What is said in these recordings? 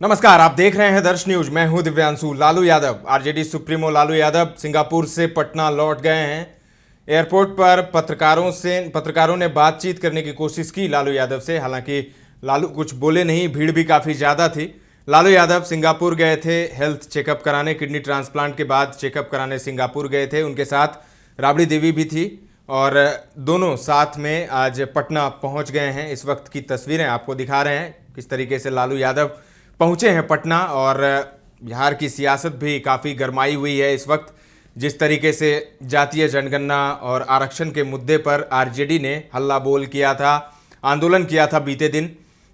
नमस्कार, आप देख रहे हैं दर्श न्यूज। मैं हूं Divyanshu. Lalu Yadav, RJD supremo Lalu Yadav Singapore से पटना लौट गए हैं। एयरपोर्ट पर पत्रकारों ने बातचीत करने की कोशिश की लालू यादव से। हालांकि लालू कुछ बोले नहीं, भीड़ भी काफ़ी ज़्यादा थी। लालू यादव सिंगापुर गए थे हेल्थ चेकअप कराने, किडनी ट्रांसप्लांट के बाद चेकअप कराने सिंगापुर गए थे। उनके साथ राबड़ी देवी भी थी और दोनों साथ में आज पटना पहुंच गए हैं। इस वक्त की तस्वीरें आपको दिखा रहे हैं किस तरीके से लालू यादव पहुंचे हैं पटना। और बिहार की सियासत भी काफ़ी गरमाई हुई है इस वक्त। जिस तरीके से जातीय जनगणना और आरक्षण के मुद्दे पर आरजेडी ने हल्ला बोल किया था, आंदोलन किया था बीते दिन,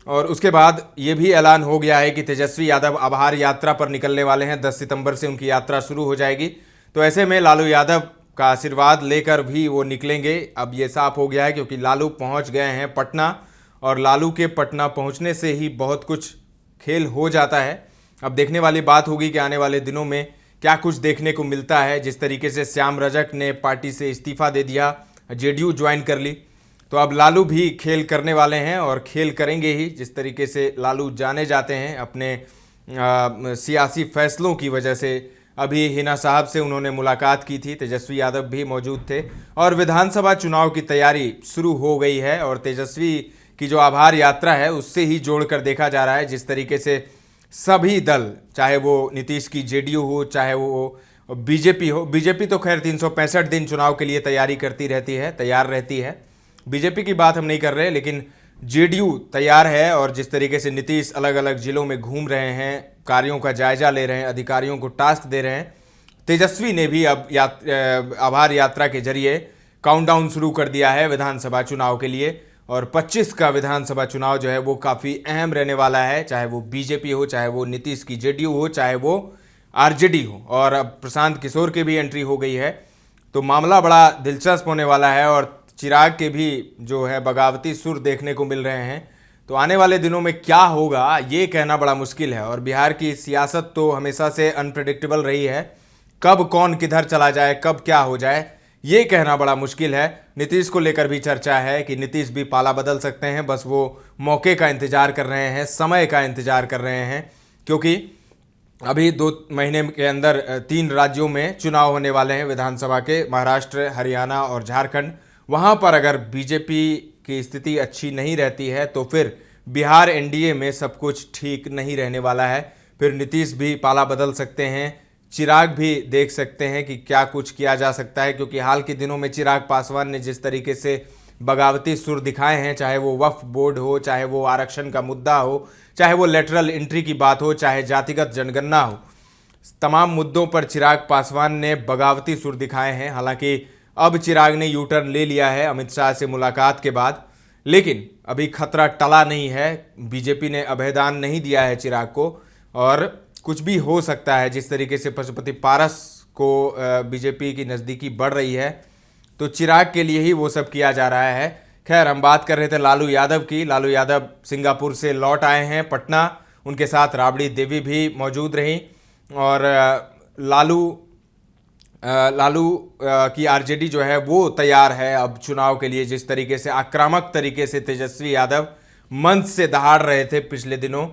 और उसके बाद ये भी ऐलान हो गया है कि तेजस्वी यादव आभार यात्रा पर निकलने वाले हैं। 10 सितंबर से उनकी यात्रा शुरू हो जाएगी। तो ऐसे में लालू यादव का आशीर्वाद लेकर भी वो निकलेंगे। अब ये साफ हो गया है क्योंकि लालू पहुंच गए हैं पटना, और लालू के पटना पहुंचने से ही बहुत कुछ खेल हो जाता है। अब देखने वाली बात होगी कि आने वाले दिनों में क्या कुछ देखने को मिलता है। जिस तरीके से श्याम रजक ने पार्टी से इस्तीफा दे दिया, जेडीयू ज्वाइन कर ली, तो अब लालू भी खेल करने वाले हैं और खेल करेंगे ही। जिस तरीके से लालू जाने जाते हैं अपने सियासी फैसलों की वजह से। अभी हिना साहब से उन्होंने मुलाकात की थी, तेजस्वी यादव भी मौजूद थे, और विधानसभा चुनाव की तैयारी शुरू हो गई है। और तेजस्वी की जो आभार यात्रा है उससे ही जोड़कर देखा जा रहा है। जिस तरीके से सभी दल, चाहे वो नीतीश की जेडीयू हो, चाहे वो बीजेपी हो, बीजेपी तो खैर 365 दिन चुनाव के लिए तैयारी करती रहती है, तैयार रहती है। बीजेपी की बात हम नहीं कर रहे, लेकिन जेडीयू तैयार है। और जिस तरीके से नीतीश अलग अलग जिलों में घूम रहे हैं, कार्यों का जायजा ले रहे हैं, अधिकारियों को टास्क दे रहे हैं, तेजस्वी ने भी अब आभार यात्रा के जरिए काउंटडाउन शुरू कर दिया है विधानसभा चुनाव के लिए। और 25 का विधानसभा चुनाव जो है वो काफ़ी अहम रहने वाला है, चाहे वो बीजेपी हो, चाहे वो नीतीश की जेडीयू हो, चाहे वो आरजेडी हो। और अब प्रशांत किशोर की भी एंट्री हो गई है, तो मामला बड़ा दिलचस्प होने वाला है। और चिराग के भी जो है बगावती सुर देखने को मिल रहे हैं। तो आने वाले दिनों में क्या होगा ये कहना बड़ा मुश्किल है। और बिहार की सियासत तो हमेशा से अनप्रेडिक्टेबल रही है, कब कौन किधर चला जाए, कब क्या हो जाए, ये कहना बड़ा मुश्किल है। नीतीश को लेकर भी चर्चा है कि नीतीश भी पाला बदल सकते हैं, बस वो मौके का इंतजार कर रहे हैं, समय का इंतजार कर रहे हैं। क्योंकि अभी 2 महीने के अंदर 3 राज्यों में चुनाव होने वाले हैं विधानसभा के, महाराष्ट्र, हरियाणा और झारखंड। वहाँ पर अगर बीजेपी की स्थिति अच्छी नहीं रहती है तो फिर बिहार एनडीए में सब कुछ ठीक नहीं रहने वाला है। फिर नीतीश भी पाला बदल सकते हैं, चिराग भी देख सकते हैं कि क्या कुछ किया जा सकता है। क्योंकि हाल के दिनों में चिराग पासवान ने जिस तरीके से बगावती सुर दिखाए हैं, चाहे वो वक्फ बोर्ड हो, चाहे वो आरक्षण का मुद्दा हो, चाहे वो लेटरल एंट्री की बात हो, चाहे जातिगत जनगणना हो, तमाम मुद्दों पर चिराग पासवान ने बगावती सुर दिखाए हैं। हालांकि अब चिराग ने यू टर्न ले लिया है अमित शाह से मुलाकात के बाद, लेकिन अभी खतरा टला नहीं है। बीजेपी ने अभयदान नहीं दिया है चिराग को, और कुछ भी हो सकता है। जिस तरीके से पशुपति पारस को बीजेपी की नज़दीकी बढ़ रही है, तो चिराग के लिए ही वो सब किया जा रहा है। खैर, हम बात कर रहे थे लालू यादव की। लालू यादव सिंगापुर से लौट आए हैं पटना, उनके साथ राबड़ी देवी भी मौजूद रहीं। और लालू की आरजेडी जो है वो तैयार है अब चुनाव के लिए। जिस तरीके से आक्रामक तरीके से तेजस्वी यादव मंच से दहाड़ रहे थे पिछले दिनों,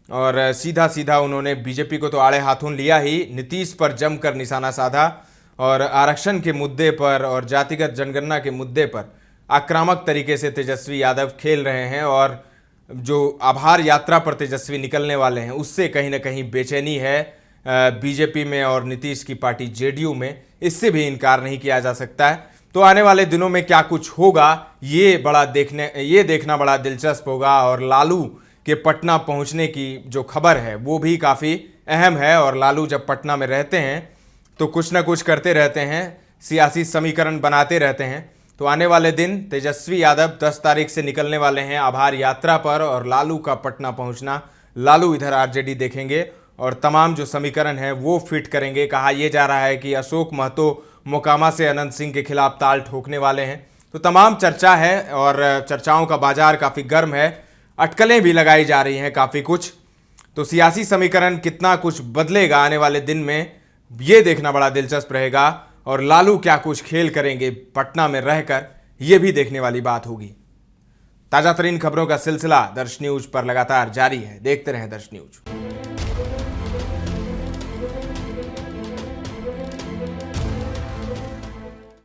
और सीधा सीधा उन्होंने बीजेपी को तो आड़े हाथों लिया ही, नीतीश पर जमकर निशाना साधा। और आरक्षण के मुद्दे पर और जातिगत जनगणना के मुद्दे पर आक्रामक तरीके से तेजस्वी यादव खेल रहे हैं। और जो आभार यात्रा पर तेजस्वी निकलने वाले हैं उससे कहीं ना कहीं बेचैनी है बीजेपी में और नीतीश की पार्टी जेडीयू में, इससे भी इनकार नहीं किया जा सकता है। तो आने वाले दिनों में क्या कुछ होगा ये देखना बड़ा दिलचस्प होगा। और लालू के पटना पहुंचने की जो खबर है वो भी काफ़ी अहम है। और लालू जब पटना में रहते हैं तो कुछ ना कुछ करते रहते हैं, सियासी समीकरण बनाते रहते हैं। तो आने वाले दिन तेजस्वी यादव 10 तारीख से निकलने वाले हैं आभार यात्रा पर, और लालू का पटना पहुंचना, लालू इधर आरजेडी देखेंगे और तमाम जो समीकरण है वो फिट करेंगे। कहा यह जा रहा है कि अशोक महतो मोकामा से अनंत सिंह के खिलाफ ताल ठोकने वाले हैं। तो तमाम चर्चा है और चर्चाओं का बाजार काफ़ी गर्म है, अटकलें भी लगाई जा रही हैं काफ़ी कुछ। तो सियासी समीकरण कितना कुछ बदलेगा आने वाले दिन में, ये देखना बड़ा दिलचस्प रहेगा। और लालू क्या कुछ खेल करेंगे पटना में रहकर, ये भी देखने वाली बात होगी। ताज़ा तरीन खबरों का सिलसिला दर्श न्यूज पर लगातार जारी है, देखते रहें दर्श न्यूज।